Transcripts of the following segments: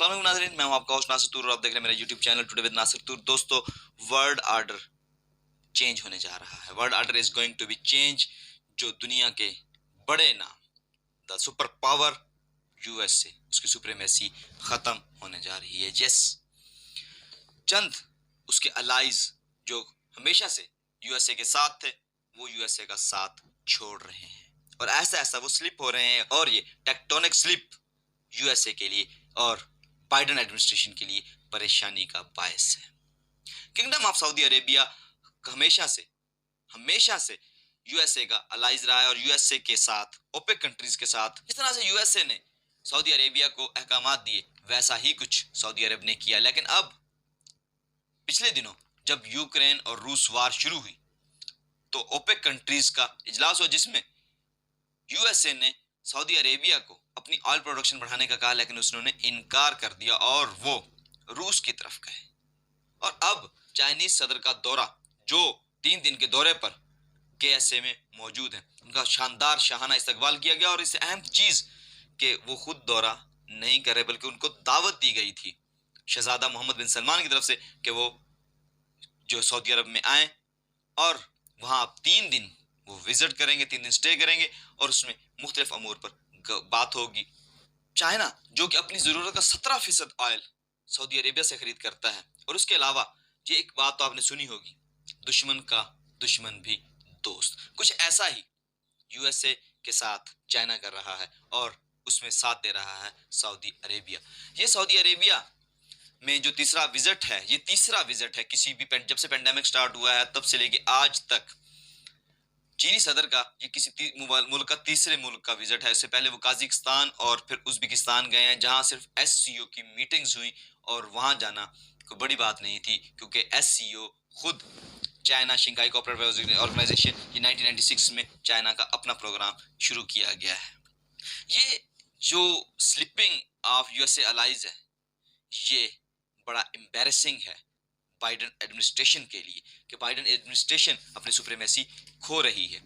السلام علیکم ناظرین، میں ہوں آپ کا ہوسٹ ناصر طور اور آپ دیکھ رہے ہیں میرا YouTube channel today with Nasir Toor. دوستو، ورلڈ آرڈر چینج ہونے جا رہا ہے۔ World order is going to be change, جو دنیا کے بڑے نام the super power U S A, اس کی سپریمیسی ختم ہونے جا رہی ہے۔ چند اس کے الائز جو ہمیشہ سے یو ایس اے کے ساتھ تھے، وہ یو ایس اے کا ساتھ چھوڑ رہے ہیں، اور ایسا ایسا وہ سلپ ہو رہے ہیں، اور یہ ٹیکٹونک سلپ یو ایس اے کے لیے اور بائیڈن ایڈمنسٹریشن کے لیے پریشانی کا باعث ہے۔ کنگڈم آف سعودی عربیہ ہمیشہ سے یو ایس اے کا الائز رہا ہے، اور یو ایس اے کے ساتھ، اوپیک کنٹریز کے ساتھ، جس طرح سے یو ایس اے نے سعودی عربیہ کو احکامات دیے، ویسا ہی کچھ سعودی عرب نے کیا۔ لیکن اب پچھلے دنوں جب یوکرین اور روس وار شروع ہوئی تو اوپیک کنٹریز کا اجلاس ہوا، جس میں یو ایس اے نے سعودی عربیہ کو اپنی آئل پروڈکشن بڑھانے کا کہا، لیکن انہوں نے انکار کر دیا اور وہ روس کی طرف گئے۔ اور اب چائنیز صدر کا دورہ، جو 3 دن کے دورے پر کے ایس اے میں موجود ہیں، ان کا شاندار شاہانہ استقبال کیا گیا، اور اس اہم چیز کہ وہ خود دورہ نہیں کر رہے بلکہ ان کو دعوت دی گئی تھی شہزادہ محمد بن سلمان کی طرف سے کہ وہ جو سعودی عرب میں آئیں، اور وہاں آپ 3 دن وہ وزٹ کریں گے، 3 دن سٹے کریں گے، اور اس میں مختلف امور پر بات ہوگی۔ چائنا جو کہ اپنی ضرورت کا 17% آئل سعودی عربیہ سے خرید کرتا ہے، اور اس کے علاوہ یہ ایک بات تو آپ نے سنی ہوگی، دشمن کا دشمن بھی دوست، کچھ ایسا ہی یو ایس اے کے ساتھ چائنا کر رہا ہے، اور اس میں ساتھ دے رہا ہے سعودی عربیہ۔ یہ سعودی عربیہ میں جو تیسرا وزٹ ہے، یہ تیسرا وزٹ ہے کسی بھی جب سے پینڈیمک سٹارٹ ہوا ہے تب سے لے کے آج تک چینی صدر کا یہ کسی ملک کا تیسرے ملک کا وزٹ ہے۔ اس سے پہلے وہ قازقستان اور پھر ازبکستان گئے ہیں، جہاں صرف ایس سی او کی میٹنگز ہوئی، اور وہاں جانا کوئی بڑی بات نہیں تھی، کیونکہ ایس سی او خود چائنا شنگھائی کوآپریٹو آرگنائزیشن، یہ 1996 میں چائنا کا اپنا پروگرام شروع کیا گیا ہے۔ یہ جو slipping of you S a allies ہے، یہ بڑا امبیرسنگ ہے بائیڈن ایڈمنسٹریشن کے لیے، کہ بائیڈن ایڈمنسٹریشن اپنی سپریمیسی کھو رہی ہے۔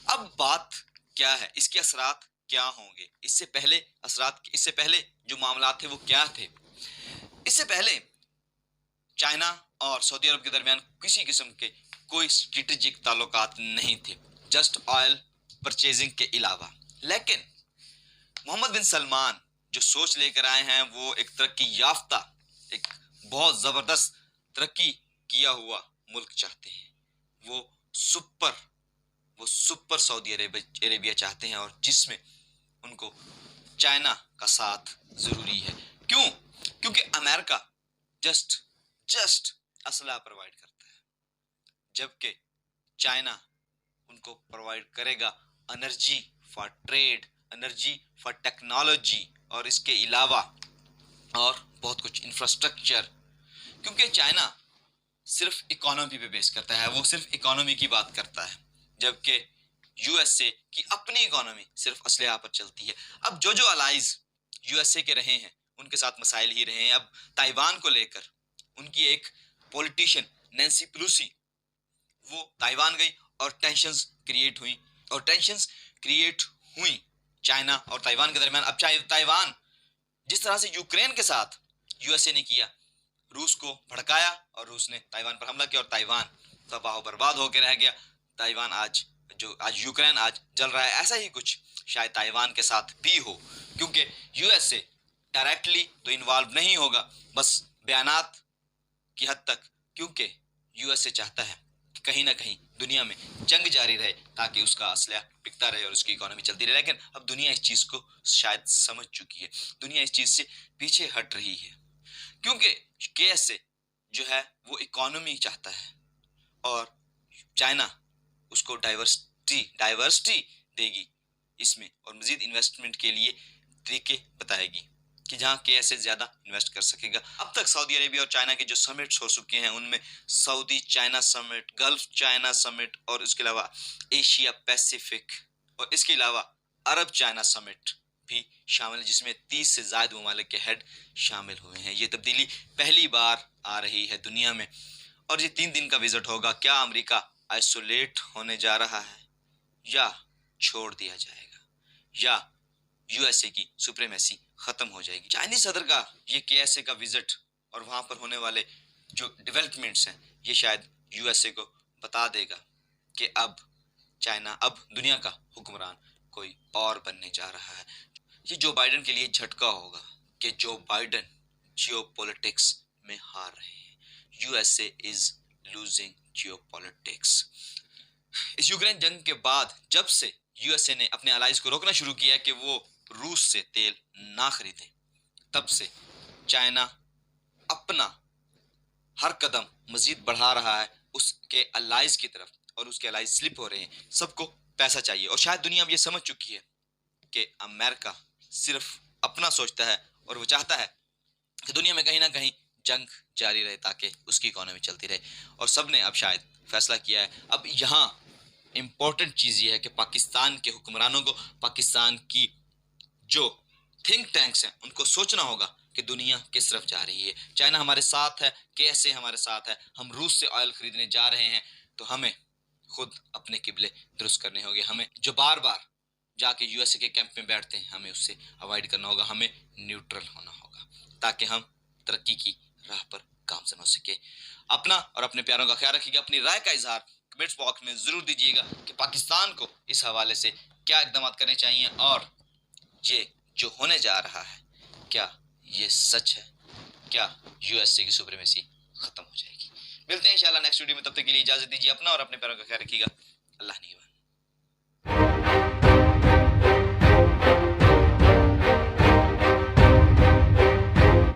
اب بات کیا ہے، اس کے اثرات کیا ہوں گے؟ اس سے پہلے جو معاملات تھے وہ کیا تھے؟ اس سے پہلے چائنا اور سعودی عرب کے درمیان کسی قسم کے کوئی اسٹریٹجک تعلقات نہیں تھے، جسٹ آئل پرچیزنگ کے علاوہ۔ لیکن محمد بن سلمان جو سوچ لے کر آئے ہیں، وہ ایک ترقی یافتہ، ایک بہت زبردست ترقی کیا ہوا ملک چاہتے ہیں۔ وہ سپر سعودی عربیہ چاہتے ہیں، اور جس میں ان کو چائنا کا ساتھ ضروری ہے۔ کیونکہ امریکہ جسٹ اسلحہ پرووائڈ کرتا ہے، جبکہ چائنا ان کو پرووائڈ کرے گا energy for trade, energy for technology, اور اس کے علاوہ اور بہت کچھ انفراسٹرکچر، کیونکہ چائنا صرف اکانومی پہ بیس کرتا ہے، وہ صرف اکانومی کی بات کرتا ہے، جبکہ یو ایس اے کی اپنی اکانومی صرف اسلحہ پر چلتی ہے۔ اب جو الائز یو ایس اے کے رہے ہیں، ان کے ساتھ مسائل ہی رہے ہیں۔ اب تائیوان کو لے کر ان کی ایک پولیٹیشین نینسی پیلوسی، وہ تائیوان گئی، اور ٹینشنز کریٹ ہوئی چائنا اور تائیوان کے درمیان۔ اب تائیوان جس طرح سے یوکرین کے ساتھ یو ایس اے نے کیا، روس کو بھڑکایا، اور روس نے تائیوان پر حملہ کیا، اور تائیوان تباہ و برباد ہو کے رہ گیا۔ تائیوان آج یوکرین آج جل رہا ہے، ایسا ہی کچھ شاید تائیوان کے ساتھ بھی ہو، کیونکہ یو ایس اے ڈائریکٹلی تو انوالو نہیں ہوگا، بس بیانات کی حد تک، کیونکہ یو ایس اے چاہتا ہے کہ کہیں نہ کہیں دنیا میں جنگ جاری رہے، تاکہ اس کا اسلحہ بکتا رہے اور اس کی اکانومی چلتی رہے۔ لیکن اب دنیا اس چیز کو شاید سمجھ چکی ہے، دنیا اس چیز سے پیچھے ہٹ رہی ہے، کیونکہ کے ایس اے جو ہے وہ اکانومی چاہتا ہے، اور چائنا اس کو ڈائیورسٹی دے گی اس میں، اور مزید انویسٹمنٹ کے لیے طریقے بتائے گی کہ جہاں کے ایسے زیادہ انویسٹ کر سکے گا۔ اب تک سعودی عربیہ اور چائنا کے جو سمٹس ہو چکے ہیں، ان میں سعودی چائنا سمٹ، گلف چائنا سمٹ، اور اس کے علاوہ ایشیا پیسیفک، اور اس کے علاوہ عرب چائنا سمٹ بھی شامل ہے، جس میں 30 سے زائد ممالک کے ہیڈ شامل ہوئے ہیں۔ یہ تبدیلی پہلی بار آ رہی ہے دنیا میں، اور یہ 3 دن کا وزٹ ہوگا۔ کیا امریکہ آئسولیٹ ہونے جا رہا ہے، یا چھوڑ دیا جائے گا، یا یو ایس اے کی سپریمیسی ختم ہو جائے گی۔ چائنیز صدر کا یہ KSA کا وزٹ اور وہاں پر ہونے والے جو ڈیولپمنٹس ہیں یہ شاید یو ایس اے کو بتا دے گا کہ اب چائنا اب دنیا کا حکمران کوئی اور بننے جا رہا ہے۔ یہ جو بائیڈن کے لیے جھٹکا ہوگا کہ جو بائیڈن جیو پولیٹکس میں ہار رہے ہیں۔ U S A is losing geopolitics. اس یوکرین جنگ کے بعد جب سے یو ایس اے نے اپنے الائز کو روکنا شروع کیا کہ وہ روس سے تیل نہ خریدیں، تب سے چائنا اپنا ہر قدم مزید بڑھا رہا ہے اس کے الائز کی طرف، اور اس کے الائز سلپ ہو رہے ہیں۔ سب کو پیسہ چاہیے، اور شاید دنیا اب یہ سمجھ چکی ہے کہ امریکہ صرف اپنا سوچتا ہے اور وہ چاہتا ہے کہ دنیا میں کہیں نہ کہیں جنگ جاری رہے تاکہ اس کی اکانومی چلتی رہے، اور سب نے اب شاید فیصلہ کیا ہے۔ اب یہاں امپورٹنٹ چیز یہ ہے کہ پاکستان کے حکمرانوں کو، پاکستان کی جو تھنک ٹینکس ہیں ان کو سوچنا ہوگا کہ دنیا کس طرف جا رہی ہے۔ چائنا ہمارے ساتھ ہے، KSA ہمارے ساتھ ہے، ہم روس سے آئل خریدنے جا رہے ہیں، تو ہمیں خود اپنے قبلے درست کرنے ہوگے۔ ہمیں جو بار بار جا کے یو ایس اے کے کیمپ میں بیٹھتے ہیں ہمیں اس سے اوائڈ کرنا ہوگا، ہمیں نیوٹرل ہونا ہوگا تاکہ ہم ترقی کی راہ پر گامزن ہو سکے۔ اپنا اور اپنے پیاروں کا خیال رکھیے گا۔ اپنی رائے کا اظہار کمنٹس باکس میں ضرور دیجیے گا کہ پاکستان کو اس حوالے سے کیا اقدامات کرنے چاہیے، اور یہ جو ہونے جا رہا ہے کیا یہ سچ ہے، کیا یو ایس اے کی سپریمیسی ختم ہو جائے گی۔ ملتے ہیں انشاءاللہ نیکسٹ ویڈیو میں، تب تک کے لیے اجازت دیجیے، اپنا اور اپنے پیاروں کا خیال رکھیے گا۔